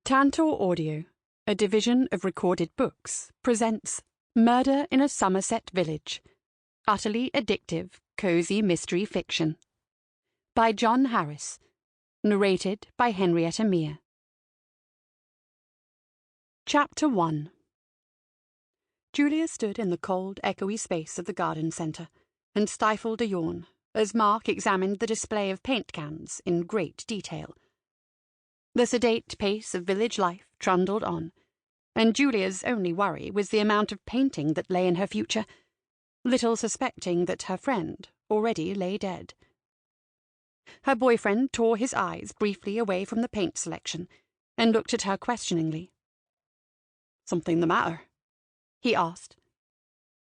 Tantor Audio, a division of Recorded Books, presents Murder in a Somerset Village, utterly addictive, cozy mystery fiction. By Jon Harris, narrated by Henrietta Meire. Chapter 1. Julia stood in the cold, echoey space of the garden centre and stifled a yawn as Mark examined the display of paint cans in great detail. The sedate pace of village life trundled on, and Julia's only worry was the amount of painting that lay in her future, little suspecting that her friend already lay dead. Her boyfriend tore his eyes briefly away from the paint selection and looked at her questioningly. "Something the matter?" he asked.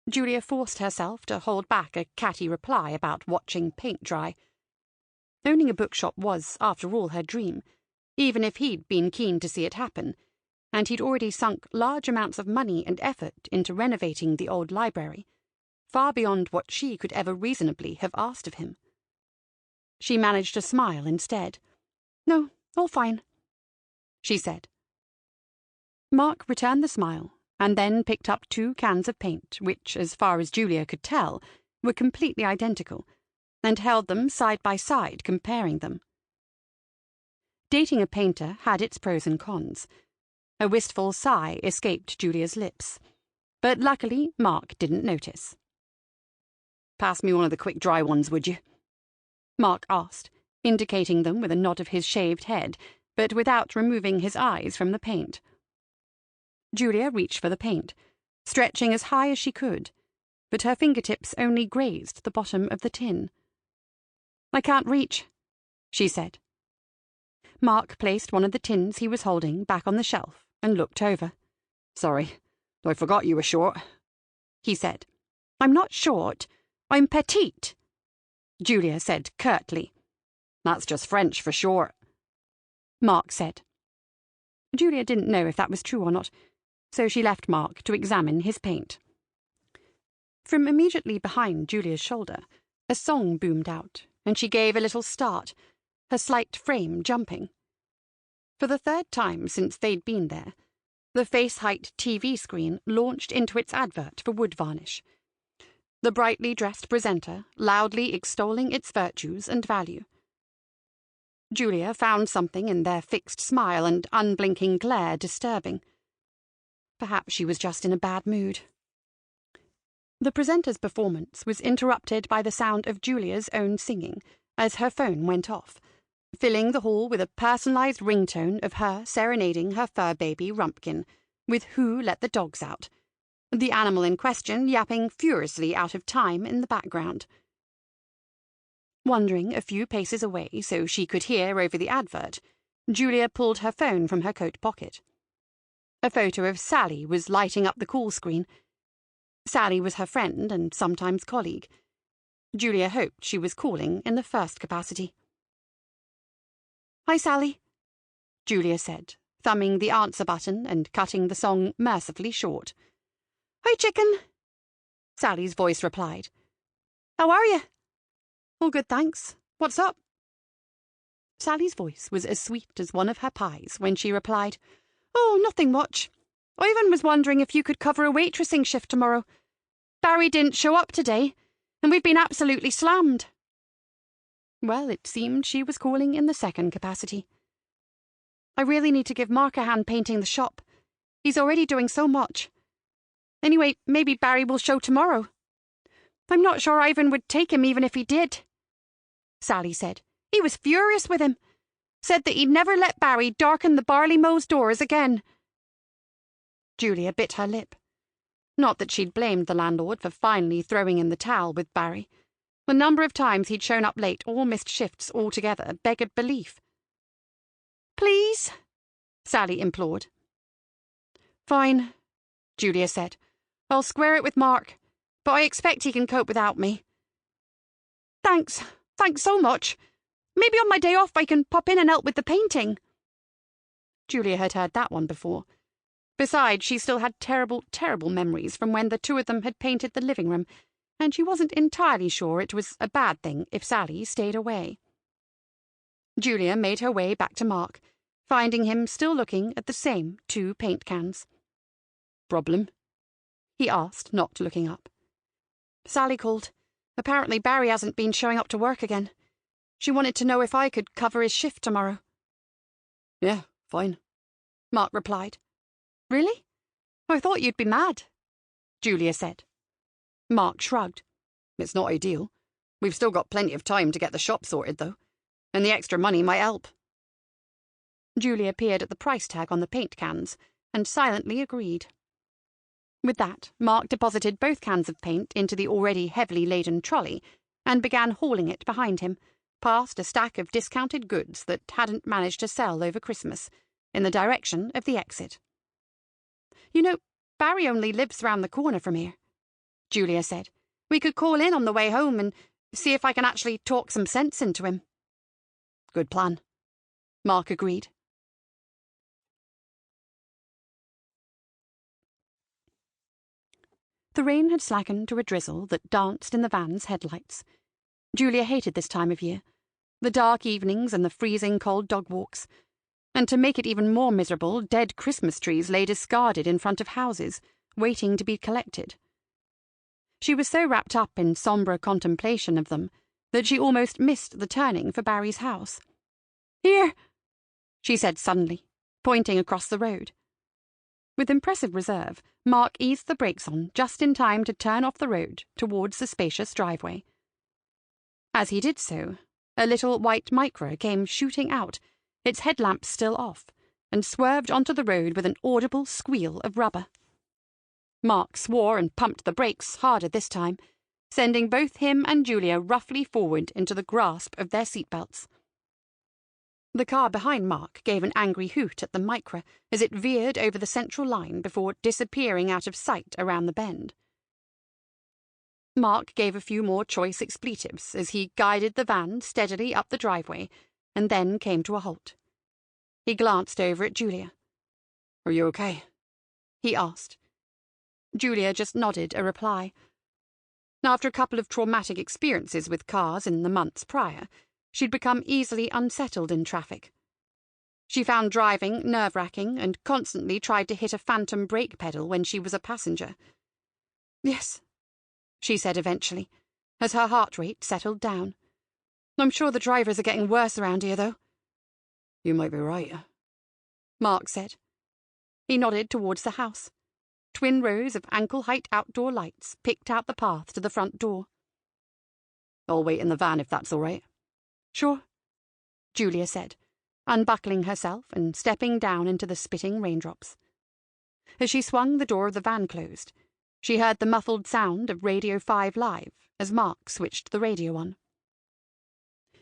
Julia forced herself to hold back a catty reply about watching paint dry. Owning a bookshop was, after all, her dream, even if he'd been keen to see it happen, and he'd already sunk large amounts of money and effort into renovating the old library, far beyond what she could ever reasonably have asked of him. She managed to smile instead. "No, all fine," she said. Mark returned the smile, and then picked up 2 cans of paint, which, as far as Julia could tell, were completely identical, and held them side by side, comparing them. Dating a painter had its pros and cons. A wistful sigh escaped Julia's lips, but luckily Mark didn't notice. "Pass me one of the quick dry ones, would you?" Mark asked, indicating them with a nod of his shaved head, but without removing his eyes from the paint. Julia reached for the paint, stretching as high as she could, but her fingertips only grazed the bottom of the tin. "I can't reach," she said. Mark placed one of the tins he was holding back on the shelf and looked over. "Sorry, I forgot you were short," he said. "I'm not short. I'm petite," Julia said curtly. "That's just French for short," Mark said. Julia didn't know if that was true or not, so she left Mark to examine his paint. From immediately behind Julia's shoulder, a song boomed out, and she gave a little start, her slight frame jumping. For the 3rd time since they'd been there, the face-height TV screen launched into its advert for wood varnish, the brightly dressed presenter loudly extolling its virtues and value. Julia found something in their fixed smile and unblinking glare disturbing. Perhaps she was just in a bad mood. The presenter's performance was interrupted by the sound of Julia's own singing as her phone went off, filling the hall with a personalized ringtone of her serenading her fur baby Rumpkin with "Who Let the Dogs Out?", the animal in question yapping furiously out of time in the background. Wandering a few paces away so she could hear over the advert, Julia pulled her phone from her coat pocket. A photo of Sally was lighting up the call screen. Sally was her friend and sometimes colleague. Julia hoped she was calling in the first capacity. "Hi, Sally," Julia said, thumbing the answer button and cutting the song mercifully short. "Hi, chicken," Sally's voice replied. "How are you?" "All good, thanks. What's up?" Sally's voice was as sweet as one of her pies when she replied, "Oh, nothing much. Ivan was wondering if you could cover a waitressing shift tomorrow. Barry didn't show up today, and we've been absolutely slammed." Well, it seemed she was calling in the second capacity. "I really need to give Mark a hand painting the shop. He's already doing so much. Anyway, maybe Barry will show tomorrow. I'm not sure Ivan would take him even if he did," Sally said. "He was furious with him. Said that he'd never let Barry darken the barley mows doors again." Julia bit her lip. Not that she'd blamed the landlord for finally throwing in the towel with Barry. The number of times he'd shown up late or missed shifts altogether beggared belief. "Please?" Sally implored. "Fine," Julia said. "I'll square it with Mark, but I expect he can cope without me." Thanks so much. Maybe on my day off I can pop in and help with the painting." Julia had heard that one before. Besides, she still had terrible, terrible memories from when the 2 of them had painted the living room, and she wasn't entirely sure it was a bad thing if Sally stayed away. Julia made her way back to Mark, finding him still looking at the same 2 paint cans. "Problem?" he asked, not looking up. "Sally called. Apparently Barry hasn't been showing up to work again. She wanted to know if I could cover his shift tomorrow." "Yeah, fine," Mark replied. "Really? I thought you'd be mad," Julia said. Mark shrugged. "It's not ideal. We've still got plenty of time to get the shop sorted, though, and the extra money might help." Julia peered at the price tag on the paint cans and silently agreed. With that, Mark deposited both cans of paint into the already heavily laden trolley and began hauling it behind him, past a stack of discounted goods that hadn't managed to sell over Christmas, in the direction of the exit. "You know, Barry only lives round the corner from here," Julia said. "We could call in on the way home and see if I can actually talk some sense into him." "Good plan," Mark agreed. The rain had slackened to a drizzle that danced in the van's headlights. Julia hated this time of year, the dark evenings and the freezing cold dog walks. And to make it even more miserable, dead Christmas trees lay discarded in front of houses, waiting to be collected. She was so wrapped up in sombre contemplation of them that she almost missed the turning for Barry's house. "Here," she said suddenly, pointing across the road. With impressive reserve, Mark eased the brakes on just in time to turn off the road towards the spacious driveway. As he did so, a little white Micra came shooting out, its headlamps still off, and swerved onto the road with an audible squeal of rubber. Mark swore and pumped the brakes harder this time, sending both him and Julia roughly forward into the grasp of their seatbelts. The car behind Mark gave an angry hoot at the Micra as it veered over the central line before disappearing out of sight around the bend. Mark gave a few more choice expletives as he guided the van steadily up the driveway and then came to a halt. He glanced over at Julia. "Are you okay?" he asked. Julia just nodded a reply. After a couple of traumatic experiences with cars in the months prior, she'd become easily unsettled in traffic. She found driving nerve-wracking and constantly tried to hit a phantom brake pedal when she was a passenger. "Yes," she said eventually, as her heart rate settled down. "I'm sure the drivers are getting worse around here, though." "You might be right," Mark said. He nodded towards the house. Twin rows of ankle-height outdoor lights picked out the path to the front door. "I'll wait in the van if that's all right." "Sure," Julia said, unbuckling herself and stepping down into the spitting raindrops. As she swung the door of the van closed, she heard the muffled sound of Radio 5 Live as Mark switched the radio on.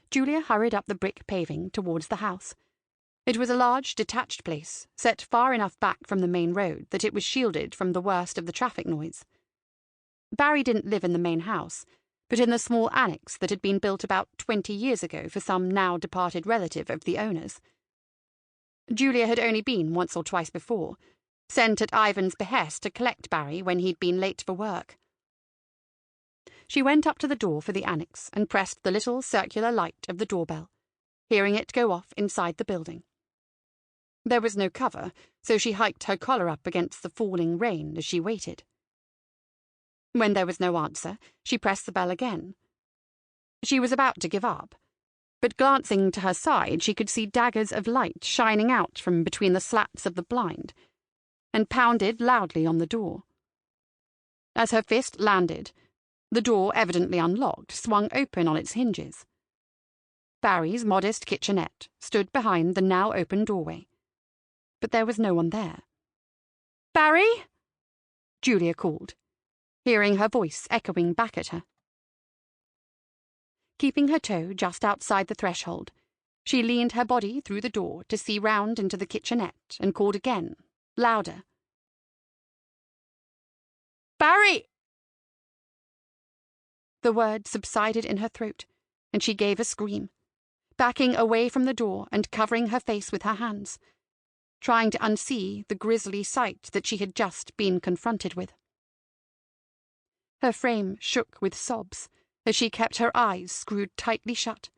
Julia hurried up the brick paving towards the house. It was a large, detached place, set far enough back from the main road that it was shielded from the worst of the traffic noise. Barry didn't live in the main house, but in the small annex that had been built about 20 years ago for some now-departed relative of the owners. Julia had only been once or twice before, sent at Ivan's behest to collect Barry when he'd been late for work. She went up to the door for the annex and pressed the little circular light of the doorbell, hearing it go off inside the building. There was no cover, so she hiked her collar up against the falling rain as she waited. When there was no answer, she pressed the bell again. She was about to give up, but glancing to her side she could see daggers of light shining out from between the slats of the blind, and pounded loudly on the door. As her fist landed, the door, evidently unlocked, swung open on its hinges. Barry's modest kitchenette stood behind the now open doorway, but there was no one there. "Barry?" Julia called, hearing her voice echoing back at her. Keeping her toe just outside the threshold, she leaned her body through the door to see round into the kitchenette and called again, louder. "Barry!" The word subsided in her throat, and she gave a scream, backing away from the door and covering her face with her hands, trying to unsee the grisly sight that she had just been confronted with. Her frame shook with sobs as she kept her eyes screwed tightly shut,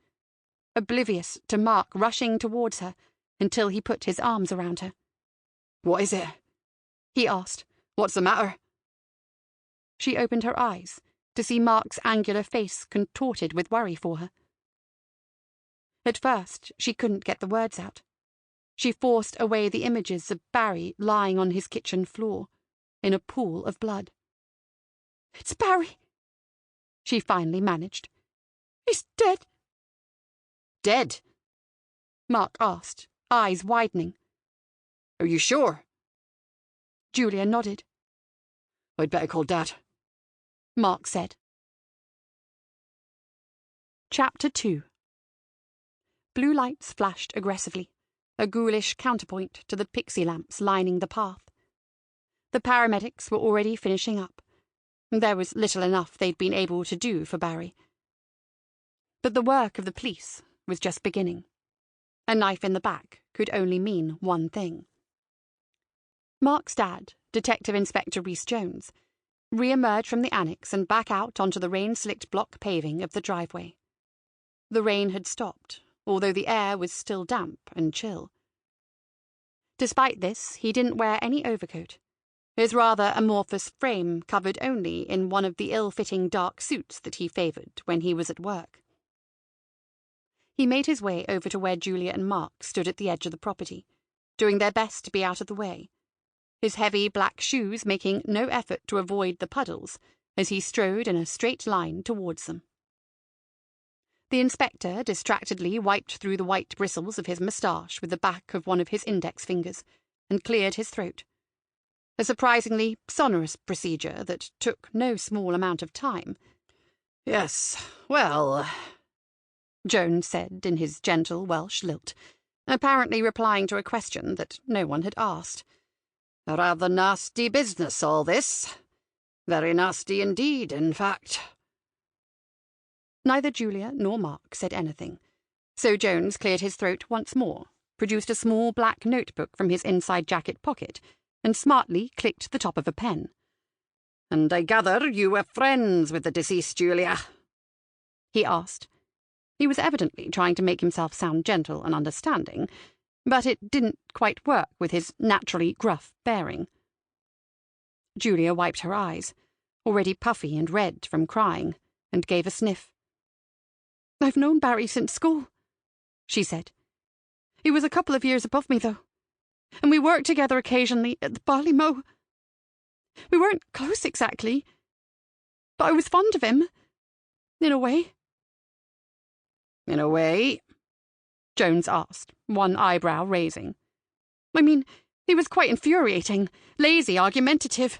oblivious to Mark rushing towards her until he put his arms around her. "What is it?" he asked. "What's the matter?" She opened her eyes to see Mark's angular face contorted with worry for her. At first, she couldn't get the words out. She forced away the images of Barry lying on his kitchen floor, in a pool of blood. "It's Barry," she finally managed. "He's dead." "Dead?" Mark asked, eyes widening. "Are you sure?" Julia nodded. "I'd better call Dad," Mark said. Chapter 2. Blue lights flashed aggressively, a ghoulish counterpoint to the pixie lamps lining the path. The paramedics were already finishing up. There was little enough they'd been able to do for Barry. But the work of the police was just beginning. A knife in the back could only mean one thing. Mark's dad, Detective Inspector Rhys-Jones, re-emerged from the annex and back out onto the rain-slicked block paving of the driveway. The rain had stopped, although the air was still damp and chill. Despite this, he didn't wear any overcoat. His rather amorphous frame covered only in one of the ill-fitting dark suits that he favoured when he was at work. He made his way over to where Julia and Mark stood at the edge of the property, doing their best to be out of the way, his heavy black shoes making no effort to avoid the puddles as he strode in a straight line towards them. The inspector distractedly wiped through the white bristles of his moustache with the back of one of his index fingers and cleared his throat. A surprisingly sonorous procedure that took no small amount of time. "Yes, well," Jones said in his gentle Welsh lilt, apparently replying to a question that no one had asked. "A rather nasty business, all this. Very nasty indeed, in fact." Neither Julia nor Mark said anything, so Jones cleared his throat once more, produced a small black notebook from his inside jacket pocket, and smartly clicked the top of a pen. "And I gather you were friends with the deceased, Julia?" he asked. He was evidently trying to make himself sound gentle and understanding, but it didn't quite work with his naturally gruff bearing. Julia wiped her eyes, already puffy and red from crying, and gave a sniff. "I've known Barry since school," she said. "He was a couple of years above me, though, and we worked together occasionally at the barley mow. We weren't close exactly, but I was fond of him, in a way." "In a way?" Jones asked, one eyebrow raising. "I mean, he was quite infuriating, lazy, argumentative.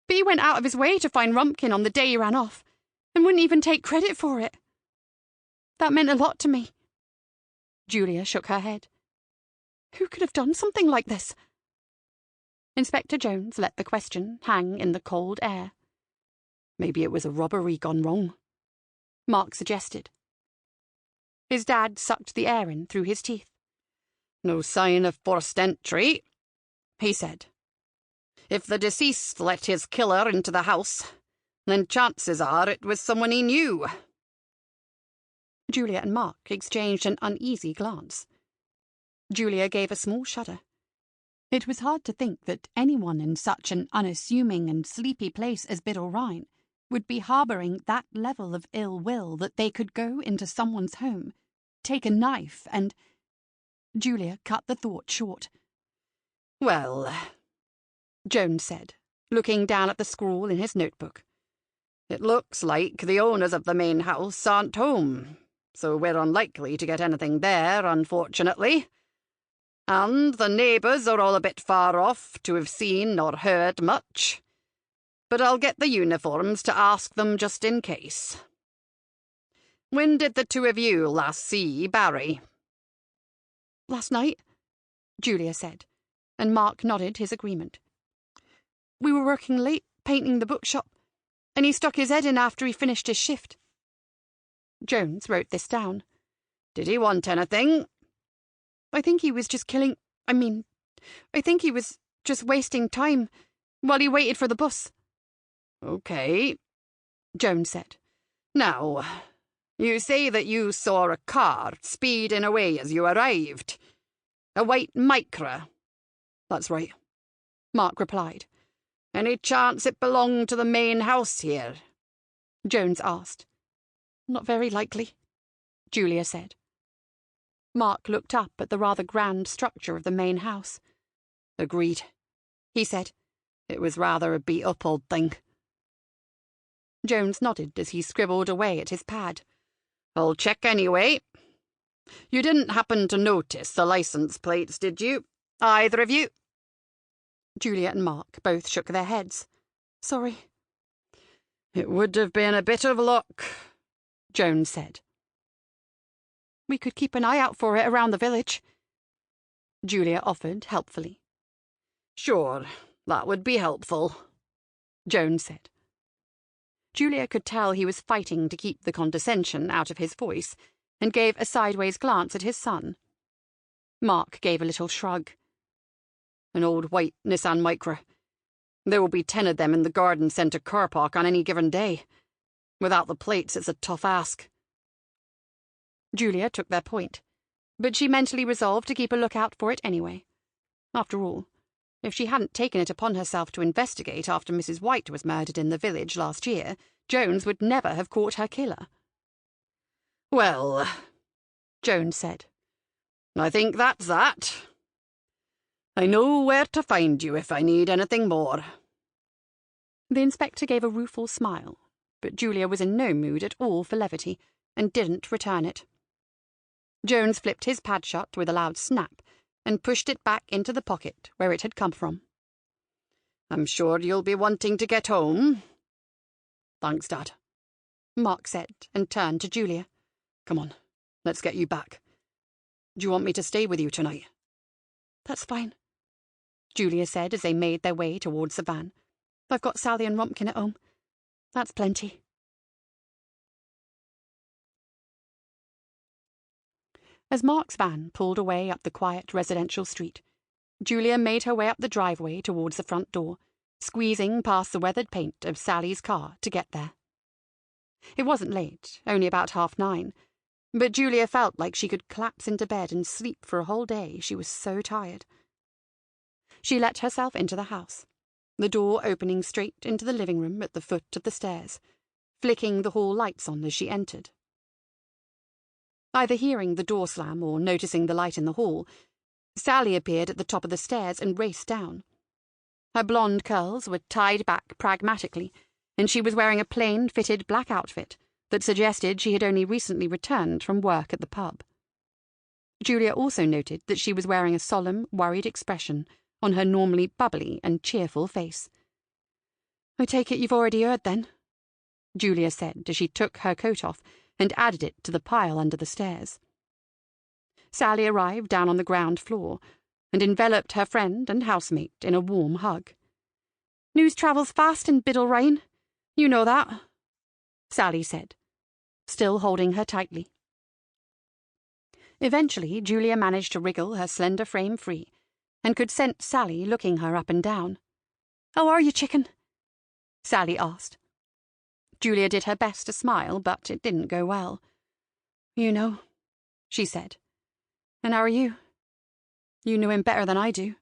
But he went out of his way to find Rumpkin on the day he ran off, and wouldn't even take credit for it. That meant a lot to me." Julia shook her head. "Who could have done something like this?" Inspector Jones let the question hang in the cold air. "Maybe it was a robbery gone wrong," Mark suggested. His dad sucked the air in through his teeth. "No sign of forced entry," he said. "If the deceased let his killer into the house, then chances are it was someone he knew." Julia and Mark exchanged an uneasy glance. Julia gave a small shudder. It was hard to think that anyone in such an unassuming and sleepy place as Biddle Rhyne would be harbouring that level of ill will that they could go into someone's home, take a knife, and... Julia cut the thought short. "Well," Jones said, looking down at the scrawl in his notebook, "it looks like the owners of the main house aren't home, so we're unlikely to get anything there, unfortunately. And the neighbours are all a bit far off to have seen or heard much. But I'll get the uniforms to ask them just in case. When did the two of you last see Barry?" "Last night," Julia said, and Mark nodded his agreement. "We were working late, painting the bookshop, and he stuck his head in after he finished his shift." Jones wrote this down. "Did he want anything?" I think he was just wasting time while he waited for the bus." "OK," Jones said. "Now, you say that you saw a car speeding away as you arrived. A white Meire. That's right, Mark replied. Any chance it belonged to the main house here? Jones asked. Not very likely, Julia said. Mark looked up at the rather grand structure of the main house. Agreed, he said. It was rather a beat-up old thing. Jones nodded as he scribbled away at his pad. I'll check anyway. You didn't happen to notice the license plates, did you? Either of you? Julia and Mark both shook their heads. Sorry. It would have been a bit of luck, Jones said. We could keep an eye out for it around the village, Julia offered helpfully. Sure, that would be helpful, Jones said. Julia could tell he was fighting to keep the condescension out of his voice, and gave a sideways glance at his son. Mark gave a little shrug. An old white Nissan Micra. There will be 10 of them in the garden centre car park on any given day. Without the plates, it's a tough ask. Julia took their point, but she mentally resolved to keep a lookout for it anyway. After all, if she hadn't taken it upon herself to investigate after Mrs. White was murdered in the village last year, Jones would never have caught her killer. Well, Jones said, I think that's that. I know where to find you if I need anything more. The inspector gave a rueful smile, but Julia was in no mood at all for levity, and didn't return it. Jones flipped his pad shut with a loud snap, and pushed it back into the pocket where it had come from. I'm sure you'll be wanting to get home. Thanks, Dad, Mark said, and turned to Julia. Come on, let's get you back. Do you want me to stay with you tonight? That's fine, Julia said as they made their way towards the van. I've got Sally and Rumpkin at home. That's plenty. As Mark's van pulled away up the quiet residential street, Julia made her way up the driveway towards the front door, squeezing past the weathered paint of Sally's car to get there. It wasn't late, only about 9:30, but Julia felt like she could collapse into bed and sleep for a whole day, she was so tired. She let herself into the house, the door opening straight into the living room at the foot of the stairs, flicking the hall lights on as she entered. Either hearing the door slam or noticing the light in the hall, Sally appeared at the top of the stairs and raced down. Her blonde curls were tied back pragmatically, and she was wearing a plain, fitted black outfit that suggested she had only recently returned from work at the pub. Julia also noted that she was wearing a solemn, worried expression on her normally bubbly and cheerful face. I take it you've already heard, then, Julia said as she took her coat off and added it to the pile under the stairs. Sally arrived down on the ground floor and enveloped her friend and housemate in a warm hug. News travels fast in Biddle Rhyne. You know that, Sally said, still holding her tightly. Eventually, Julia managed to wriggle her slender frame free and could sense Sally looking her up and down. How are you, chicken? Sally asked. Julia did her best to smile, but it didn't go well. You know, she said. And how are you? You knew him better than I do.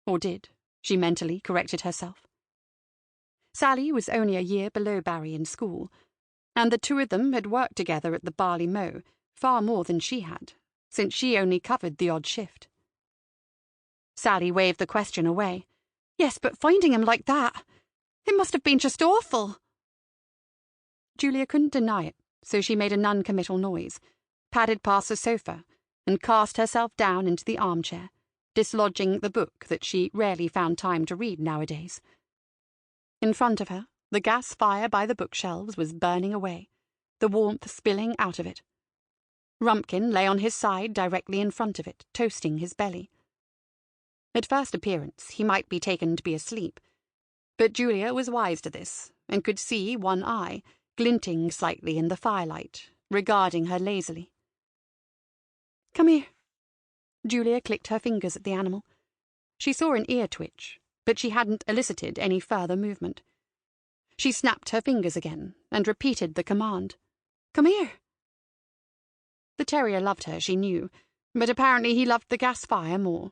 Or did, she mentally corrected herself. Sally was only a year below Barry in school, and the two of them had worked together at the Barley Mow far more than she had, since she only covered the odd shift. Sally waved the question away. Yes, but finding him like that, it must have been just awful. Julia couldn't deny it, so she made a non-committal noise, padded past the sofa, and cast herself down into the armchair, dislodging the book that she rarely found time to read nowadays. In front of her, the gas fire by the bookshelves was burning away, the warmth spilling out of it. Rumpkin lay on his side directly in front of it, toasting his belly. At first appearance, he might be taken to be asleep, but Julia was wise to this, and could see one eye, glinting slightly in the firelight, regarding her lazily. Come here. Julia clicked her fingers at the animal. She saw an ear twitch, but she hadn't elicited any further movement. She snapped her fingers again and repeated the command. Come here. The terrier loved her, she knew, but apparently he loved the gas fire more.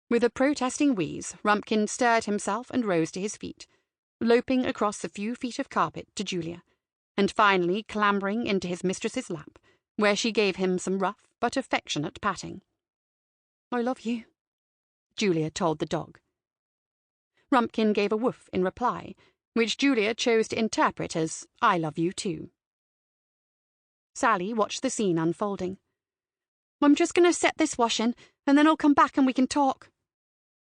With a protesting wheeze, Rumpkin stirred himself and rose to his feet, loping across a few feet of carpet to Julia, and finally clambering into his mistress's lap, where she gave him some rough but affectionate patting. "I love you," Julia told the dog. Rumpkin gave a woof in reply, which Julia chose to interpret as "I love you too." Sally watched the scene unfolding. "I'm just going to set this washing, and then I'll come back and we can talk,"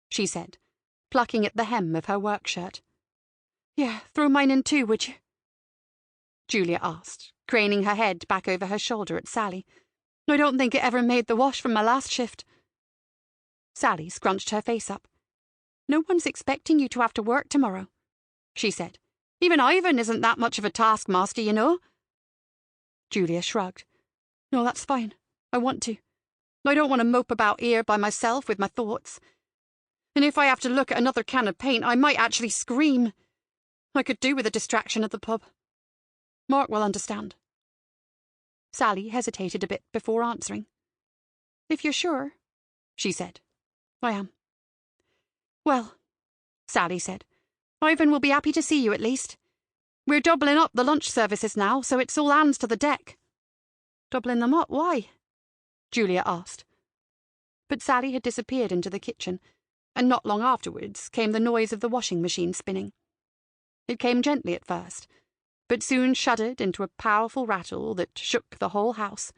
she said, plucking at the hem of her work shirt. "Yeah, throw mine in too, would you?" Julia asked, craning her head back over her shoulder at Sally. "I don't think it ever made the wash from my last shift." Sally scrunched her face up. "No one's expecting you to have to work tomorrow," she said. "Even Ivan isn't that much of a taskmaster, you know." Julia shrugged. "No, that's fine. I want to. I don't want to mope about here by myself with my thoughts. And if I have to look at another can of paint, I might actually scream. I could do with a distraction at the pub. Mark will understand." Sally hesitated a bit before answering. "If you're sure," she said. "I am." "Well," Sally said, "Ivan will be happy to see you at least. We're doubling up the lunch services now, so it's all hands to the deck." "Doubling them up? Why?" Julia asked. But Sally had disappeared into the kitchen, and not long afterwards came the noise of the washing machine spinning. It came gently at first, but soon shuddered into a powerful rattle that shook the whole house.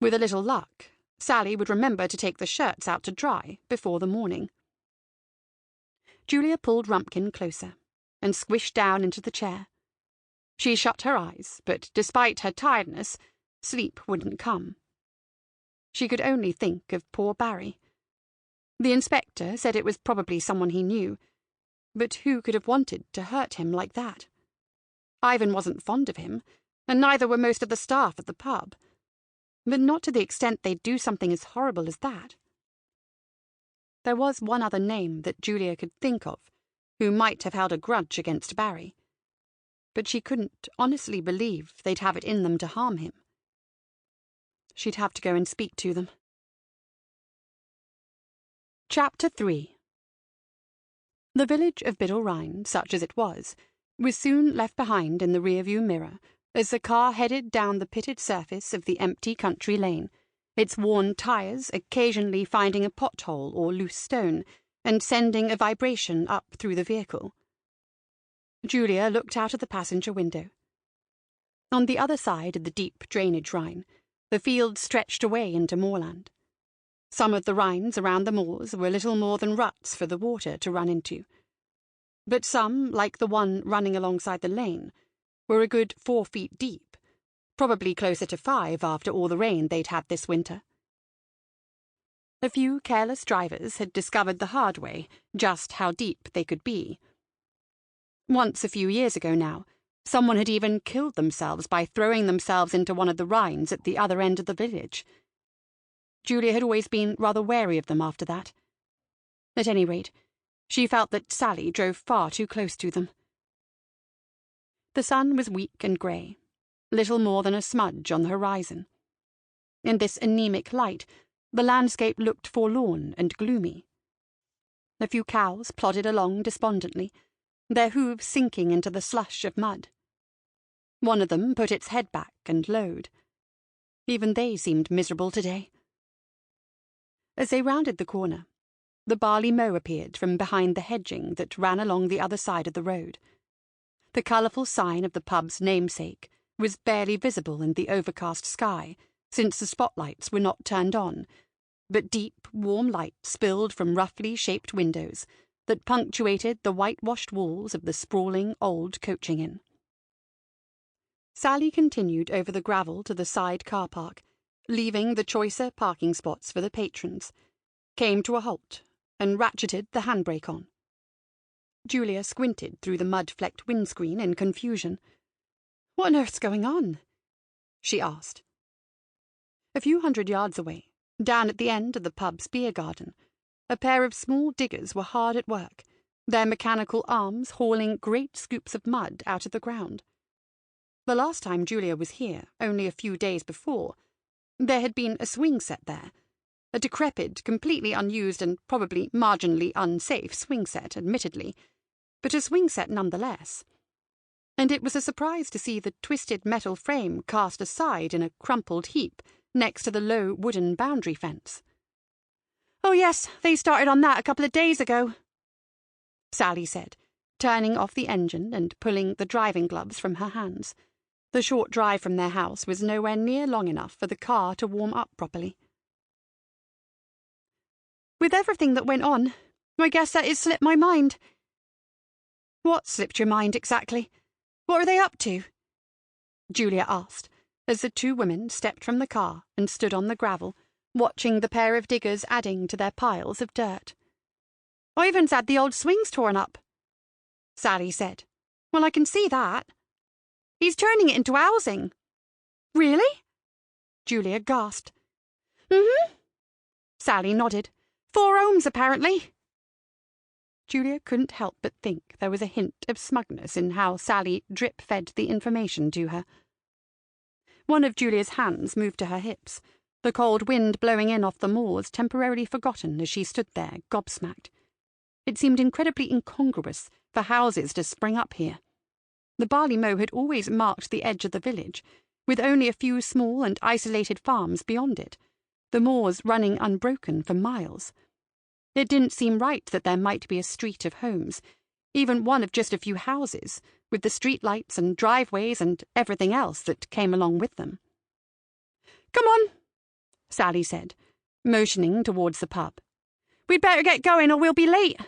With a little luck, Sally would remember to take the shirts out to dry before the morning. Julia pulled Rumpkin closer and squished down into the chair. She shut her eyes, but despite her tiredness, sleep wouldn't come. She could only think of poor Barry. The inspector said it was probably someone he knew, but who could have wanted to hurt him like that? Ivan wasn't fond of him, and neither were most of the staff at the pub, but not to the extent they'd do something as horrible as that. There was one other name that Julia could think of who might have held a grudge against Barry, but she couldn't honestly believe they'd have it in them to harm him. She'd have to go and speak to them. Chapter 3. The village of Biddle Rhyne, such as it was soon left behind in the rearview mirror as the car headed down the pitted surface of the empty country lane, its worn tyres occasionally finding a pothole or loose stone and sending a vibration up through the vehicle. Julia looked out of the passenger window. On the other side of the deep drainage Rhine, the fields stretched away into moorland. Some of the Rhines around the moors were little more than ruts for the water to run into, but some, like the one running alongside the lane, were a good 4 feet deep, probably closer to 5 after all the rain they'd had this winter. A few careless drivers had discovered the hard way just how deep they could be. Once a few years ago now, someone had even killed themselves by throwing themselves into one of the Rhines at the other end of the village. Julia had always been rather wary of them after that. At any rate, she felt that Sally drove far too close to them. The sun was weak and grey, little more than a smudge on the horizon. In this anemic light, the landscape looked forlorn and gloomy. A few cows plodded along despondently, their hooves sinking into the slush of mud. One of them put its head back and lowed. Even they seemed miserable today. As they rounded the corner, the barley mow appeared from behind the hedging that ran along the other side of the road. The colourful sign of the pub's namesake was barely visible in the overcast sky, since the spotlights were not turned on, but deep, warm light spilled from roughly shaped windows that punctuated the whitewashed walls of the sprawling old coaching inn. Sally continued over the gravel to the side car park, leaving the choicer parking spots for the patrons, came to a halt, and ratcheted the handbrake on. Julia squinted through the mud-flecked windscreen in confusion. "What on earth's going on?" she asked. A few hundred yards away, down at the end of the pub's beer garden, a pair of small diggers were hard at work, their mechanical arms hauling great scoops of mud out of the ground. The last time Julia was here, only a few days before, There had been a swing set there. A decrepit, completely unused and probably marginally unsafe swing set, admittedly, but a swing set nonetheless. And it was a surprise to see the twisted metal frame cast aside in a crumpled heap next to the low wooden boundary fence. "Oh yes, they started on that a couple of days ago," Sally said, turning off the engine and pulling the driving gloves from her hands. The short drive from their house was nowhere near long enough for the car to warm up properly. "With everything that went on, I guess that has slipped my mind." "What slipped your mind exactly? What are they up to?" Julia asked, as the two women stepped from the car and stood on the gravel, watching the pair of diggers adding to their piles of dirt. "Ivan's had the old swings torn up," Sally said. "Well, I can see that. He's turning it into housing." "Really?" Julia gasped. "Mm-hmm." Sally nodded. 4 homes, apparently." Julia couldn't help but think there was a hint of smugness in how Sally drip-fed the information to her. One of Julia's hands moved to her hips, the cold wind blowing in off the moors temporarily forgotten as she stood there, gobsmacked. It seemed incredibly incongruous for houses to spring up here. The barley mow had always marked the edge of the village, with only a few small and isolated farms beyond it, the moors running unbroken for miles. It didn't seem right that there might be a street of homes, even one of just a few houses, with the street lights and driveways and everything else that came along with them. "Come on," Sally said, motioning towards the pub. "We'd better get going or we'll be late."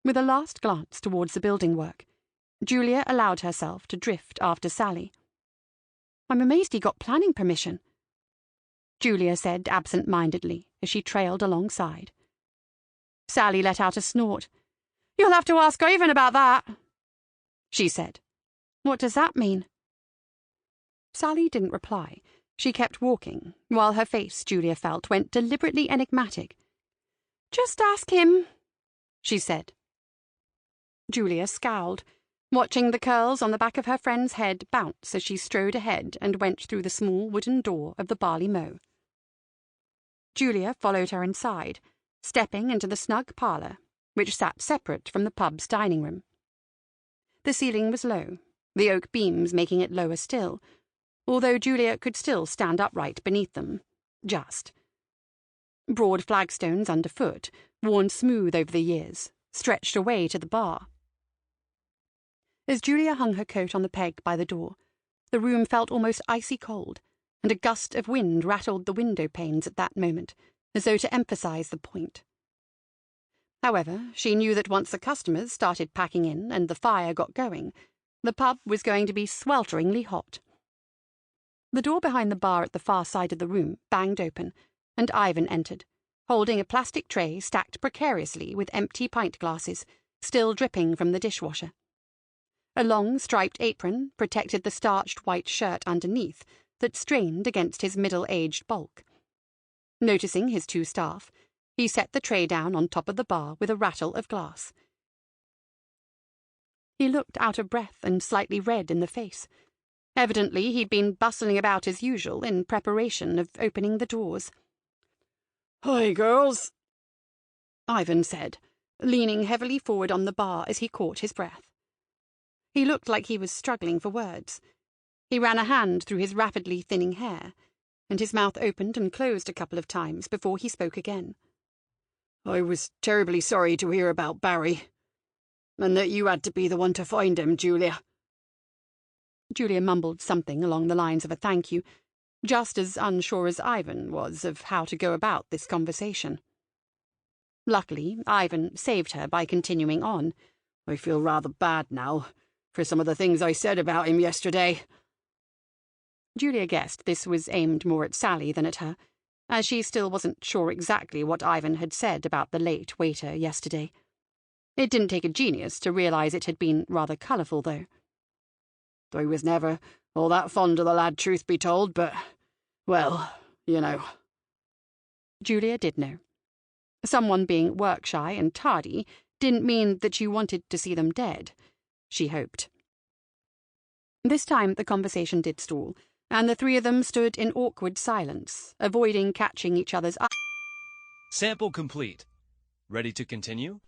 With a last glance towards the building work, Julia allowed herself to drift after Sally. "I'm amazed he got planning permission," Julia said absent-mindedly as she trailed alongside. Sally let out a snort. "You'll have to ask Ivan about that," she said. "What does that mean?" Sally didn't reply. She kept walking, while her face, Julia felt, went deliberately enigmatic. "Just ask him," she said. Julia scowled, watching the curls on the back of her friend's head bounce as she strode ahead and went through the small wooden door of the barley mow. Julia followed her inside, stepping into the snug parlour, which sat separate from the pub's dining room. The ceiling was low, the oak beams making it lower still, although Julia could still stand upright beneath them, just. Broad flagstones underfoot, worn smooth over the years, stretched away to the bar. As Julia hung her coat on the peg by the door, the room felt almost icy cold, and a gust of wind rattled the window panes at that moment, as though to emphasize the point. However, she knew that once the customers started packing in and the fire got going, the pub was going to be swelteringly hot. The door behind the bar at the far side of the room banged open, and Ivan entered, holding a plastic tray stacked precariously with empty pint glasses, still dripping from the dishwasher. A long striped apron protected the starched white shirt underneath that strained against his middle-aged bulk. Noticing his two staff, he set the tray down on top of the bar with a rattle of glass. He looked out of breath and slightly red in the face. Evidently he'd been bustling about as usual in preparation of opening the doors. "Hi, girls," Ivan said, leaning heavily forward on the bar as he caught his breath. He looked like he was struggling for words. He ran a hand through his rapidly thinning hair, and his mouth opened and closed a couple of times before he spoke again. "I was terribly sorry to hear about Barry, and that you had to be the one to find him, Julia." Julia mumbled something along the lines of a thank you, just as unsure as Ivan was of how to go about this conversation. Luckily, Ivan saved her by continuing on. "I feel rather bad now for some of the things I said about him yesterday." Julia guessed this was aimed more at Sally than at her, as she still wasn't sure exactly what Ivan had said about the late waiter yesterday. It didn't take a genius to realise it had been rather colourful, though. "I was never all that fond of the lad, truth be told, but, well, you know." Julia did know. Someone being work-shy and tardy didn't mean that you wanted to see them dead, she hoped. This time the conversation did stall, and the three of them stood in awkward silence, avoiding catching each other's eyes. Sample complete. Ready to continue?